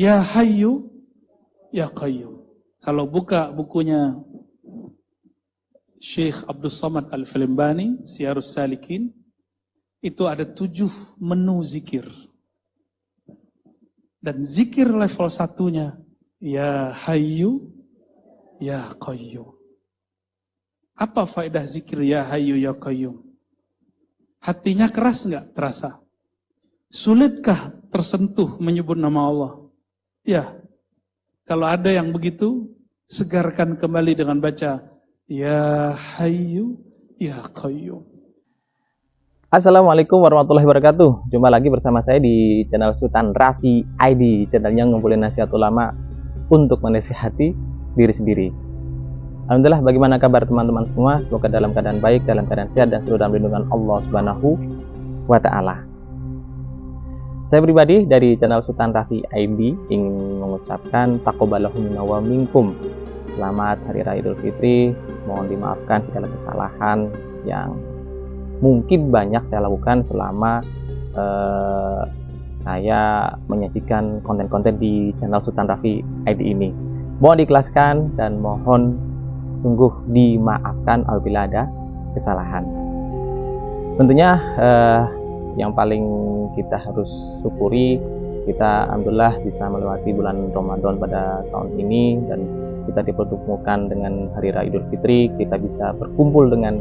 Ya Hayyu, Ya Qayyum. Kalau buka bukunya Syekh Abdul Samad Al-Filmbani, Siyarus Salikin, itu ada 7 menu zikir. Dan zikir level 1-nya, Ya Hayyu, Ya Qayyum. Apa faedah zikir Ya Hayyu, Ya Qayyum? Hatinya keras nggak terasa? Sulitkah tersentuh menyebut nama Allah? Ya. Kalau ada yang begitu, segarkan kembali dengan baca Ya Hayyu, Ya Qayyum. Assalamualaikum warahmatullahi wabarakatuh. Jumpa lagi bersama saya di channel Sultan Rafi ID, channelnya ngumpulin nasihat ulama untuk menasihati diri sendiri. Alhamdulillah, bagaimana kabar teman-teman semua? Semoga dalam keadaan baik, dalam keadaan sehat, dan selalu dalam lindungan Allah Subhanahu wa Ta'ala. Saya pribadi dari channel Sultan Rafi ID ingin mengucapkan taqabbalallahu minna wa minkum. Selamat Hari Raya Idul Fitri. Mohon dimaafkan segala kesalahan yang mungkin banyak saya lakukan selama saya menyajikan konten-konten di channel Sultan Rafi ID ini. Mohon diikhlaskan dan mohon sungguh dimaafkan apabila ada kesalahan. Tentunya yang paling kita harus syukuri, kita alhamdulillah bisa melewati bulan Ramadan pada tahun ini, dan kita dipertemukan dengan Hari Raya Idul Fitri. Kita bisa berkumpul dengan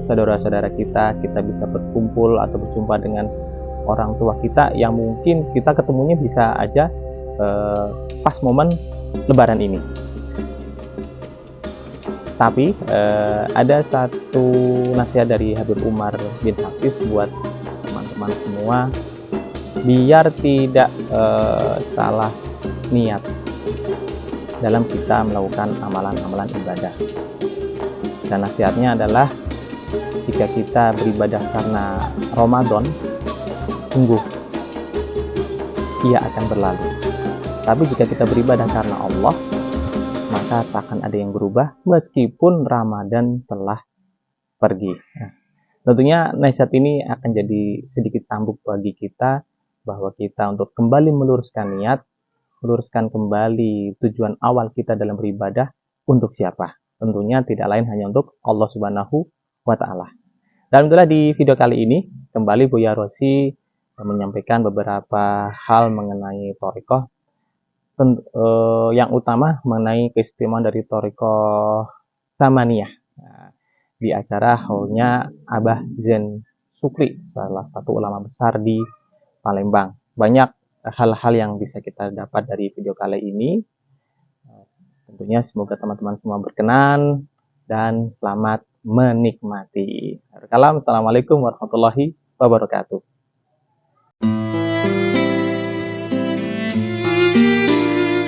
saudara-saudara kita bisa berkumpul atau berjumpa dengan orang tua kita yang mungkin kita ketemunya bisa aja pas momen Lebaran ini. Tapi ada satu nasihat dari Habib Umar bin Hafiz buat teman-teman semua, biar tidak salah niat dalam kita melakukan amalan-amalan ibadah. Dan nasihatnya adalah, jika kita beribadah karena Ramadan, sungguh ia akan berlalu. Tapi jika kita beribadah karena Allah, maka takkan ada yang berubah meskipun Ramadan telah pergi. Nah, tentunya nasihat ini akan jadi sedikit cambuk bagi kita, bahwa kita untuk kembali meluruskan niat, meluruskan kembali tujuan awal kita dalam beribadah untuk siapa? Tentunya tidak lain hanya untuk Allah Subhanahu wa Ta'ala. Dan alhamdulillah di video kali ini kembali Buya Rosi menyampaikan beberapa hal mengenai thariqah. Yang utama mengenai keistimewaan dari thariqah Samaniyah. Nah, di acara haulnya Abah Zain Sukri, salah satu ulama besar di Palembang. Banyak hal-hal yang bisa kita dapat dari video kali ini. Tentunya semoga teman-teman semua berkenan dan selamat menikmati. Assalamualaikum warahmatullahi wabarakatuh.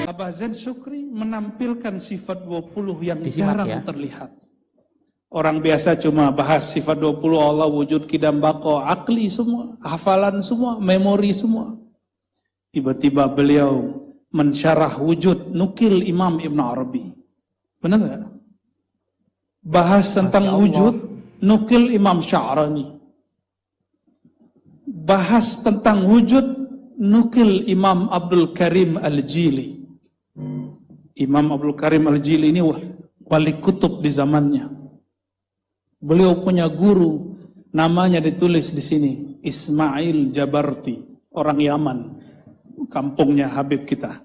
Abah Zain Sukri menampilkan sifat 20 yang Disimak, jarang ya. terlihat. Orang biasa cuma bahas sifat 20 Allah, wujud, qidam, baqa, akli semua, hafalan semua, memori semua. Tiba-tiba beliau mensyarah wujud, nukil Imam Ibn Arabi. Benar nggak? Bahas tentang wujud, nukil Imam Sya'rani. Bahas tentang wujud, nukil Imam Abdul Karim Al-Jili. Imam Abdul Karim Al-Jili ini wali kutub di zamannya. Beliau punya guru, namanya ditulis di sini, Ismail Jabarti, orang Yaman, kampungnya Habib kita.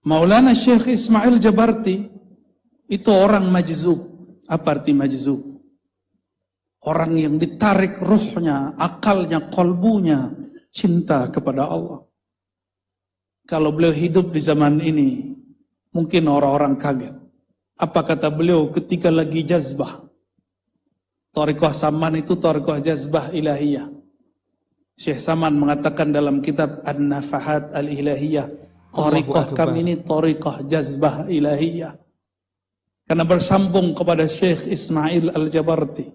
Maulana Syekh Ismail Jabarti itu orang majzub. Apa arti majzub? Orang yang ditarik ruhnya, akalnya, kolbunya, cinta kepada Allah. Kalau beliau hidup di zaman ini, mungkin orang-orang kaget. Apa kata beliau ketika lagi jazbah? Thariqah Saman itu thariqah jazbah ilahiyah. Syekh Saman mengatakan dalam kitab An-Nafahat Al-Ilahiyah, thariqah kami ini thariqah jazbah ilahiyah. Karena bersambung kepada Syekh Ismail Al-Jabarti.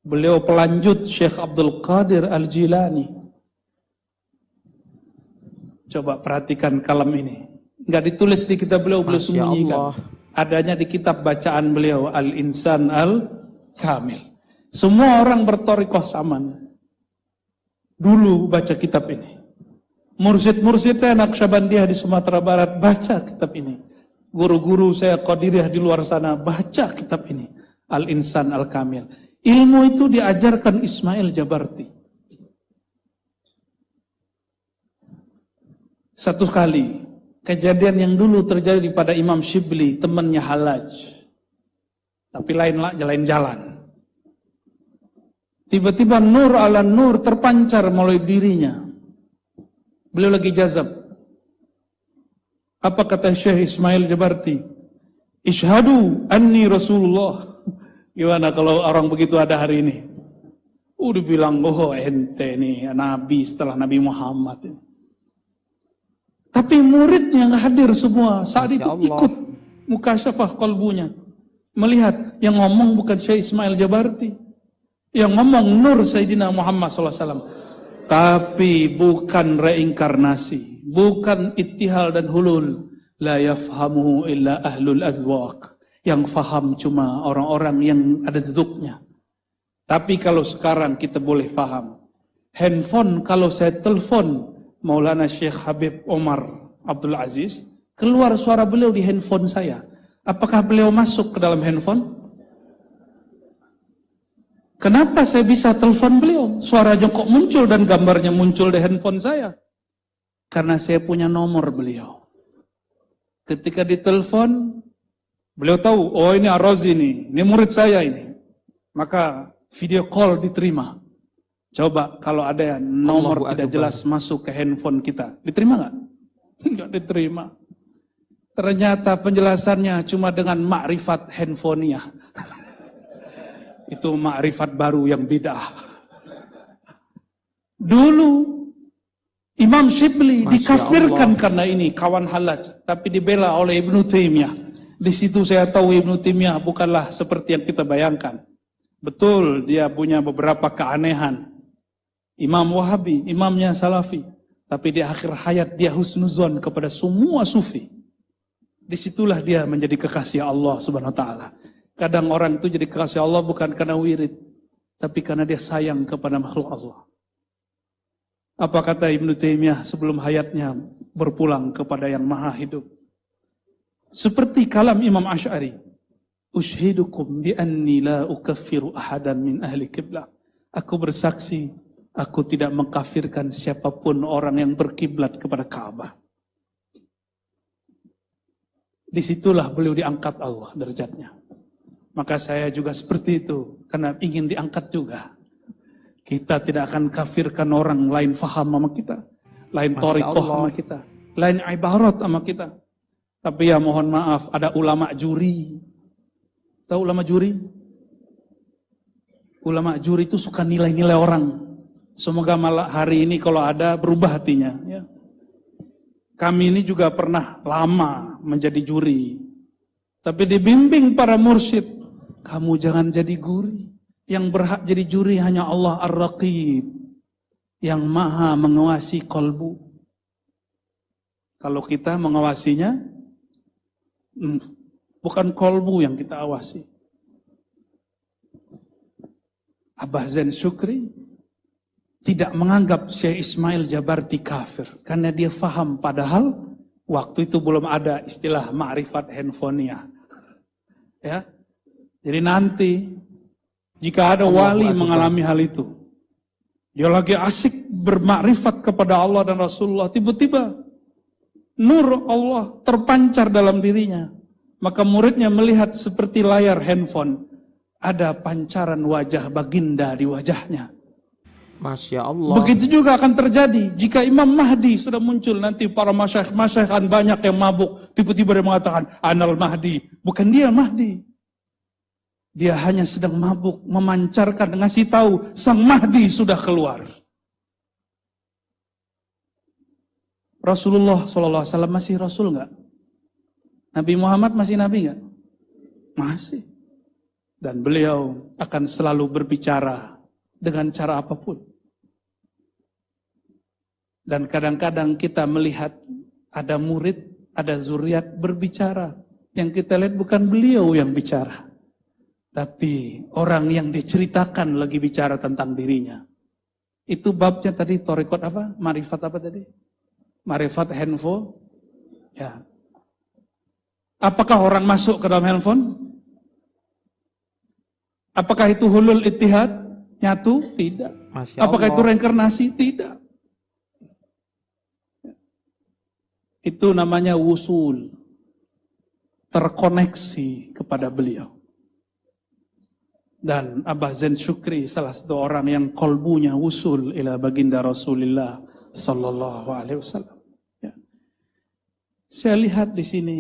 Beliau pelanjut Syekh Abdul Qadir Al-Jilani. Coba perhatikan kalam ini. Enggak ditulis di kitab beliau, beliau sembunyikan. Adanya di kitab bacaan beliau, Al-Insan Al-Kamil. Semua orang berthariqah Saman dulu baca kitab ini. Mursyid-mursyid saya Naqsyabandiyah di Sumatera Barat baca kitab ini. Guru-guru saya Qadiriyah di luar sana baca kitab ini. Al-Insan Al-Kamil. Ilmu itu diajarkan Ismail Jabarti. Satu kali, kejadian yang dulu terjadi pada Imam Shibli, temannya Halaj. Tapi lain jalan. Tiba-tiba nur ala nur terpancar melalui dirinya. Beliau lagi jazab. Apa kata Syekh Ismail Jabarti? Ishhadu anni Rasulullah. Gimana kalau orang begitu ada hari ini? Udah bilang, oh ente nih Nabi setelah Nabi Muhammad. Tapi muridnya nggak hadir semua. Saat itu ikut mukasyafah kalbunya. Melihat yang ngomong bukan Syekh Ismail Jabarti. Yang ngomong Nur Sayyidina Muhammad SAW. Tapi bukan reinkarnasi. Bukan ittihal dan hulul. La yafhamuhu illa ahlul azwaq. Yang faham cuma orang-orang yang ada zuknya. Tapi kalau sekarang kita boleh faham. Handphone kalau saya telepon Maulana Syekh Habib Omar Abdul Aziz, keluar suara beliau di handphone saya. Apakah beliau masuk ke dalam handphone? Kenapa saya bisa telepon beliau? Suaranya kok muncul dan gambarnya muncul di handphone saya? Karena saya punya nomor beliau. Ketika ditelepon, beliau tahu, oh ini Ar-Razi nih, ini murid saya ini. Maka video call diterima. Coba kalau ada nomor tidak jelas masuk ke handphone kita, diterima nggak? Nggak diterima. Ternyata penjelasannya cuma dengan makrifat handphonenya. Itu makrifat baru yang bid'ah. Dulu Imam Shibli dikafirkan karena ini kawan Halaj, tapi dibela oleh Ibnu Taimiyah. Di situ saya tahu Ibnu Taimiyah bukanlah seperti yang kita bayangkan. Betul, dia punya beberapa keanehan. Imam Wahabi, imamnya Salafi. Tapi di akhir hayat dia husnuzon kepada semua sufi. Disitulah dia menjadi kekasih Allah Subhanahu wa ta'ala. Kadang orang itu jadi kekasih Allah bukan karena wirid, tapi karena dia sayang kepada makhluk Allah. Apa kata Ibnu Taimiyah sebelum hayatnya berpulang kepada yang maha hidup? Seperti kalam Imam Asy'ari. Ushidukum bi anni la ukaffiru ahadan min ahli qiblah. Aku bersaksi, aku tidak mengkafirkan siapapun orang yang berkiblat kepada Ka'bah. Disitulah beliau diangkat Allah derajatnya. Maka saya juga seperti itu, karena ingin diangkat juga. Kita tidak akan kafirkan orang lain faham sama kita, lain thariqah sama kita, lain ibarat sama kita. Tapi ya mohon maaf, ada ulama juri. Tahu ulama juri? Ulama juri itu suka nilai-nilai orang. Semoga malah hari ini kalau ada berubah hatinya. Ya. Kami ini juga pernah lama menjadi juri. Tapi dibimbing para mursyid, kamu jangan jadi guri. Yang berhak jadi juri hanya Allah Ar-Raqib. Yang maha mengawasi kolbu. Kalau kita mengawasinya, bukan kolbu yang kita awasi. Abah Zain Syukri tidak menganggap Syekh Ismail Jabarti kafir. Karena dia faham padahal waktu itu belum ada istilah ma'rifat handphonenya. Ya. Jadi nanti jika ada wali mengalami hal itu, dia lagi asik bermakrifat kepada Allah dan Rasulullah, tiba-tiba nur Allah terpancar dalam dirinya. Maka muridnya melihat seperti layar handphone, ada pancaran wajah baginda di wajahnya. Masya Allah. Begitu juga akan terjadi jika Imam Mahdi sudah muncul, nanti para masyayikh akan banyak yang mabuk, tiba-tiba dia mengatakan Anal Mahdi. Bukan dia Mahdi. Dia hanya sedang mabuk, memancarkan, ngasih tahu sang Mahdi sudah keluar. Rasulullah SAW masih Rasul nggak? Nabi Muhammad masih Nabi nggak? Masih. Dan beliau akan selalu berbicara dengan cara apapun. Dan kadang-kadang kita melihat ada murid, ada zuriat berbicara. Yang kita lihat bukan beliau yang bicara. Tapi orang yang diceritakan lagi bicara tentang dirinya. Itu babnya tadi, thariqat apa? Marifat apa tadi? Marifat handphone. Ya. Apakah orang masuk ke dalam handphone? Apakah itu hulul ittihad? Nyatu? Tidak. Masya Apakah itu Allah. reinkarnasi? Tidak. Itu namanya wusul. Terkoneksi kepada beliau. Dan Abah Zain Syukri salah satu orang yang kolbunya wusul ila baginda Rasulullah sallallahu alaihi wasallam. Ya. Saya lihat di sini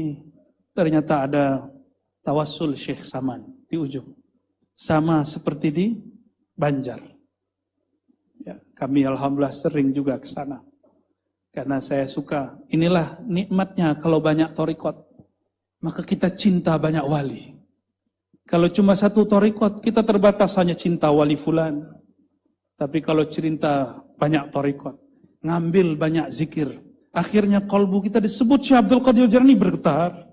ternyata ada tawassul Syekh Saman di ujung. Sama seperti di Banjar. Ya, kami alhamdulillah sering juga ke sana. Karena saya suka, inilah nikmatnya kalau banyak thariqat. Maka kita cinta banyak wali. Kalau cuma satu thariqat, kita terbatas hanya cinta wali fulan. Tapi kalau cinta banyak thariqat, ngambil banyak zikir, akhirnya kolbu kita disebut Syekh Abdul Qadir Jailani bergetar.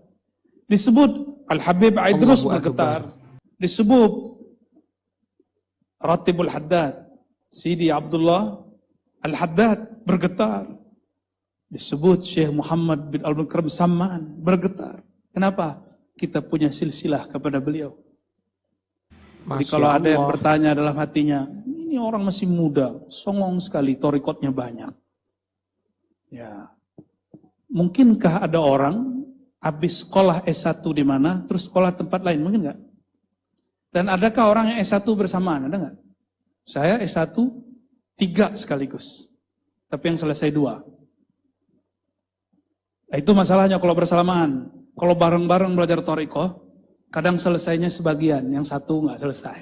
Disebut Al-Habib Aidrus Allahu bergetar. Akbar. Disebut Ratibul Haddad, Sidi Abdullah Al-Haddad bergetar. Disebut Syekh Muhammad bin Al-Mukram Saman bergetar. Kenapa? Kita punya silsilah kepada beliau. Jadi Masya kalau ada yang Allah. bertanya dalam hatinya, ini orang masih muda, songong sekali, thariqatnya banyak. Ya, mungkinkah ada orang habis sekolah S1 di mana, terus sekolah tempat lain? Mungkin nggak? Dan adakah orang yang S1 bersamaan? Ada nggak? Saya S1 3 sekaligus, tapi yang selesai 2. Nah, itu masalahnya kalau bersamaan. Kalau bareng-bareng belajar thariqah, kadang selesainya sebagian, yang satu nggak selesai,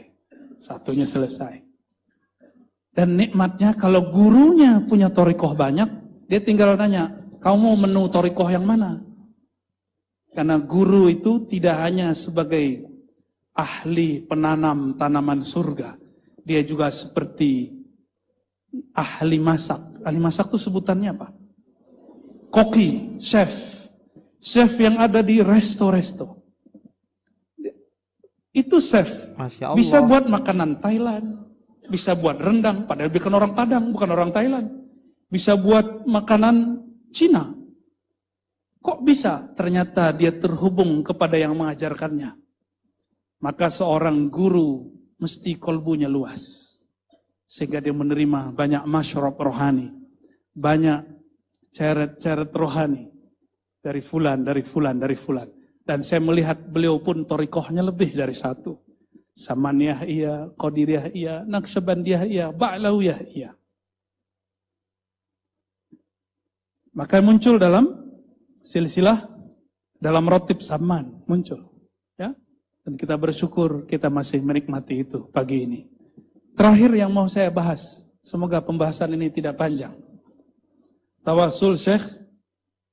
satunya selesai. Dan nikmatnya kalau gurunya punya thariqah banyak, dia tinggal nanya, kamu mau menu thariqah yang mana? Karena guru itu tidak hanya sebagai ahli penanam tanaman surga, dia juga seperti ahli masak. Ahli masak itu sebutannya apa? Koki, chef. Chef yang ada di resto-resto. Itu chef. Masya Allah. Bisa buat makanan Thailand. Bisa buat rendang, padahal bukan orang Padang, bukan orang Thailand. Bisa buat makanan Cina. Kok bisa? Ternyata dia terhubung kepada yang mengajarkannya. Maka seorang guru mesti kolbunya luas. Sehingga dia menerima banyak masyrab rohani. Banyak ceret-ceret rohani. Dari fulan, dari fulan, dari fulan. Dan saya melihat beliau pun thariqahnya lebih dari satu. Samaniyah iya, Qadiriyah iya, Naqsyabandiyah iya, Ba'lawiyah iya. Maka muncul dalam silsilah, dalam rotib Saman, muncul. Ya? Dan kita bersyukur kita masih menikmati itu pagi ini. Terakhir yang mau saya bahas, semoga pembahasan ini tidak panjang. Tawasul Syekh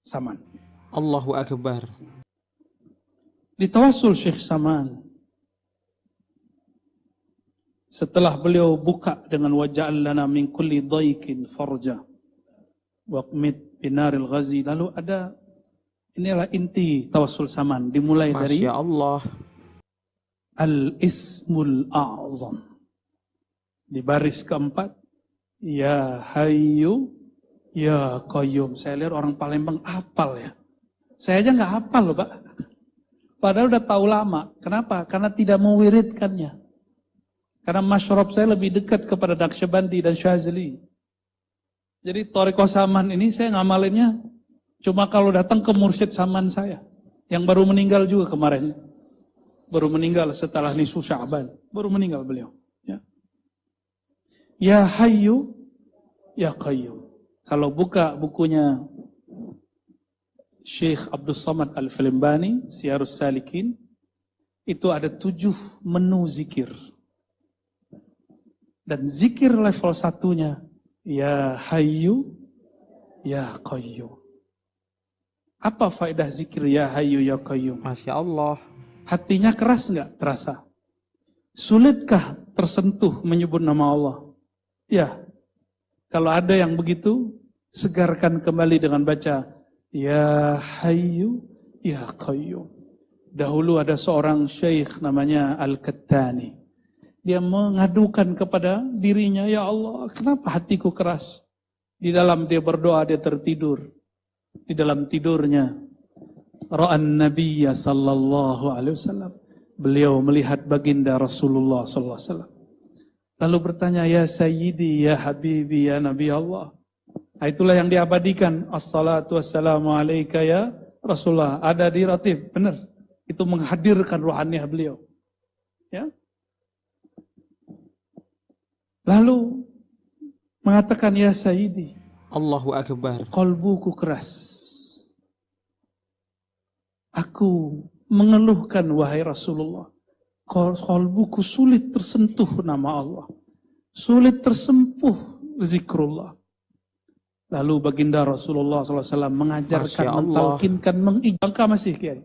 Saman. Allahu Akbar. Di tawasul Syekh Saman, setelah beliau buka dengan waja'al lana min kulli dhaikin farja waqmit binaril ghazi, lalu ada, inilah inti tawasul Saman, dimulai dari Masya Allah. Al-Ismul A'zam. Di baris keempat, Ya Hayyu Ya Qayyum. Saya lihat orang Palembang hafal ya. Saya aja nggak hafal loh Pak. Padahal udah tahu lama. Kenapa? Karena tidak mewiridkannya. Karena masyrab saya lebih dekat kepada Naqsyabandi dan Syazili. Jadi thariqah Saman ini saya ngamalinnya cuma kalau datang ke mursyid Saman saya. Yang baru meninggal juga kemarin. Baru meninggal setelah nisfu Sya'ban. Baru meninggal beliau. Ya, Ya Hayyu Ya Qayyum. Kalau buka bukunya Syekh Abdul Samad Al-Filmbani, Siyarus Salikin, itu ada 7 menu zikir. Dan zikir level 1-nya, Ya Hayyu, Ya Qayyum. Apa faedah zikir Ya Hayyu, Ya Qayyum? Masya Allah. Hatinya keras nggak terasa? Sulitkah tersentuh menyebut nama Allah? Ya, kalau ada yang begitu, segarkan kembali dengan baca Ya Hayyu Ya Qayyum. Dahulu ada seorang syekh namanya Al-Kattani. Dia mengadukan kepada dirinya, Ya Allah, kenapa hatiku keras? Di dalam dia berdoa, dia tertidur. di dalam tidurnya. Ra'an Nabiyya sallallahu alaihi wasallam. Beliau melihat baginda Rasulullah sallallahu alaihi wasallam. Lalu bertanya, ya Sayyidi, ya Habibi, ya Nabi Allah. Nah, itulah yang diabadikan. Assalatu wassalamu alaika ya Rasulullah. Ada di ratib, benar. Itu menghadirkan ruhaniah beliau. Ya. Lalu mengatakan, ya Sayyidi, Allahu Akbar. qalbuku keras. Aku mengeluhkan, wahai Rasulullah, qalbuku sulit tersentuh nama Allah. Sulit tersempuh zikrullah. Lalu baginda Rasulullah SAW mengajarkan, Masya Allah. mentalkinkan, mengijangka masih, Kiai.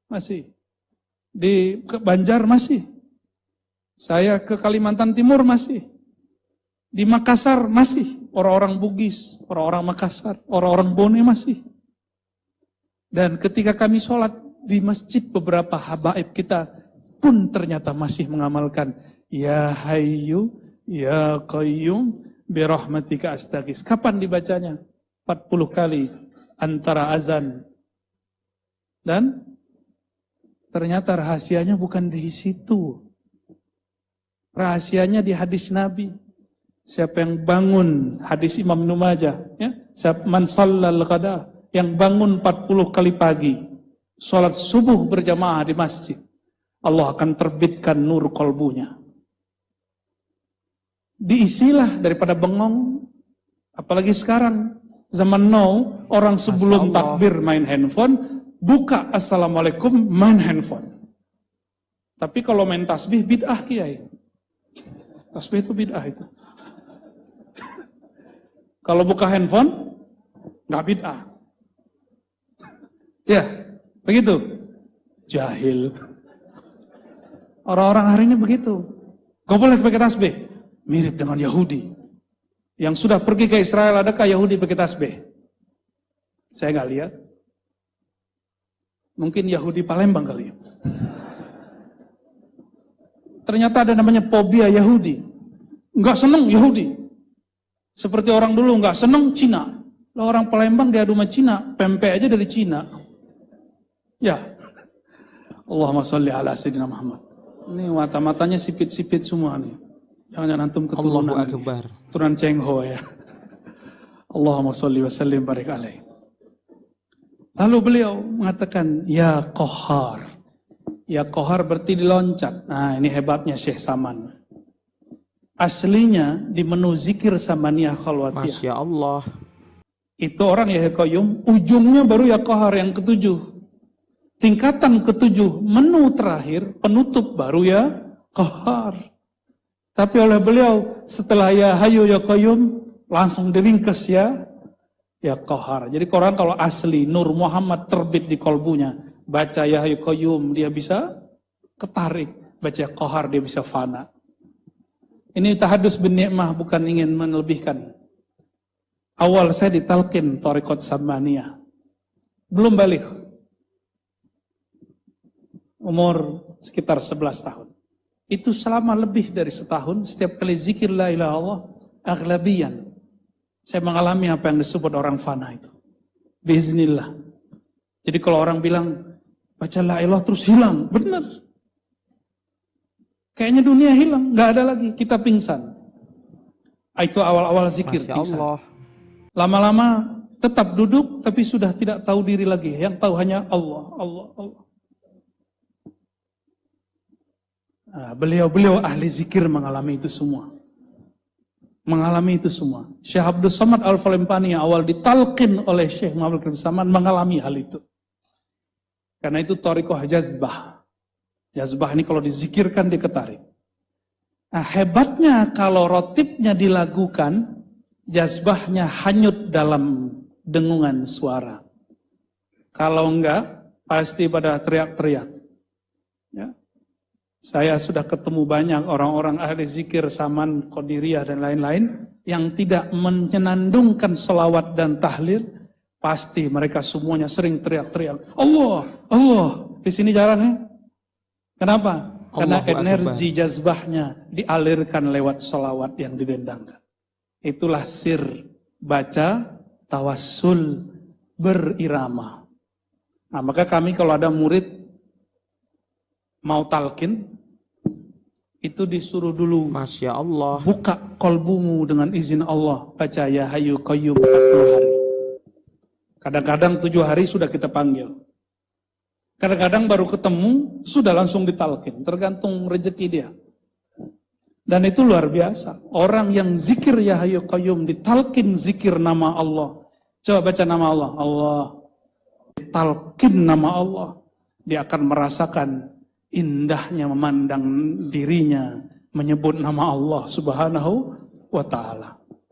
Masih. Di Banjar masih. Saya ke Kalimantan Timur masih. Di Makassar masih, orang-orang Bugis, orang-orang Makassar, orang-orang Bone masih. Dan ketika kami sholat di masjid, beberapa habaib kita pun ternyata masih mengamalkan Ya Hayyu, Ya Qayyum, birahmatika astaghis. Kapan dibacanya? 40 kali antara azan. Dan ternyata rahasianya bukan di situ. Rahasianya di hadis Nabi. Siapa yang bangun, hadis Imam Ibnu Majah, ya, siapa man shallal ghada, yang bangun 40 kali pagi, salat subuh berjamaah di masjid, Allah akan terbitkan nur kolbunya. Diisilah daripada bengong, apalagi sekarang zaman now, orang sebelum Masya Allah. takbir main handphone, buka assalamualaikum main handphone. Tapi kalau main tasbih bid'ah, Kiai. Tasbih itu bid'ah itu. Kalau buka handphone, nggak bid'ah. Ya, begitu. Jahil. Orang-orang hari ini begitu. Gak boleh pakai tasbih. Mirip dengan Yahudi. Yang sudah pergi ke Israel, adakah Yahudi pakai tasbih? Saya nggak lihat. Mungkin Yahudi Palembang kali ya. Ternyata ada namanya fobia Yahudi. Nggak seneng Yahudi. Seperti orang dulu nggak seneng Cina. Lah orang Palembang diadu sama Cina, pempek aja dari Cina. Ya. Allahumma sholli ala sayyidina Muhammad. Ini mata-matanya sipit-sipit semua nih. Jangan antum keturunan. Allahu Akbar. Keturunan Cheng Ho ya. Allahumma sholli wa sallim barik alaih. Lalu beliau mengatakan, ya Qahhar. Ya Qahhar berarti diloncat. Nah, ini hebatnya Syekh Saman. Aslinya di menu zikir Samaniyah Khalwatiyah. Masya Allah. Itu orang ya Qayyum, ujungnya baru ya Qahhar yang ketujuh. Tingkatan ketujuh, menu terakhir, penutup baru ya Qahhar. Tapi oleh beliau, setelah ya Hayyu ya Qayyum, langsung diringkes ya Qahhar. Jadi orang kalau asli Nur Muhammad terbit di kolbunya, baca ya Hayyu Qayyum, dia bisa ketarik. Baca Qahhar, dia bisa fana. Ini tahadus bin ni'mah, bukan ingin melebihkan. Awal saya ditalkin Thariqat Samaniyah. Belum balik. Umur sekitar 11 tahun. Itu selama lebih dari setahun, setiap kali zikir la ilaha Allah, aglabian. Saya mengalami apa yang disebut orang fana itu. Biiznillah. Jadi kalau orang bilang, baca la ilaha terus hilang. Benar. Kayaknya dunia hilang, nggak ada lagi, kita pingsan. Itu awal-awal zikir Masya pingsan. Allah. Lama-lama tetap duduk, tapi sudah tidak tahu diri lagi. Yang tahu hanya Allah, Allah, Allah. Nah, beliau ahli zikir mengalami itu semua. Mengalami itu semua. Syekh Abdul Samad Al-Falempani yang awal ditalqin oleh Syekh Muhammad bin Saman mengalami hal itu. Karena itu thariqah jazbah. Jazbah ini kalau dizikirkan diketarik. Nah, hebatnya kalau rotibnya dilakukan, jazbahnya hanyut dalam dengungan suara. Kalau enggak, pasti pada teriak-teriak. Ya. Saya sudah ketemu banyak orang-orang ahli zikir, Saman, Qadiriyah, dan lain-lain, yang tidak menyenandungkan selawat dan tahlil, pasti mereka semuanya sering teriak-teriak, Allah, Allah. Di sini jalannya. Kenapa? Karena Allahu energi Akbar. jazbahnya dialirkan lewat selawat yang didendangkan. Itulah sir baca tawassul berirama. Nah, maka kami kalau ada murid mau talqin, itu disuruh dulu Masya Allah. buka kolbumu dengan izin Allah, baca ya hayu qayyum 40 hari. Kadang-kadang 7 hari sudah kita panggil. Kadang-kadang baru ketemu, sudah langsung ditalqin. Tergantung rezeki dia. Dan itu luar biasa. Orang yang zikir ya hayu qayyum, ditalqin zikir nama Allah. Coba baca nama Allah. Allah. Ditalqin nama Allah. Dia akan merasakan indahnya memandang dirinya, menyebut nama Allah subhanahu wa ta'ala.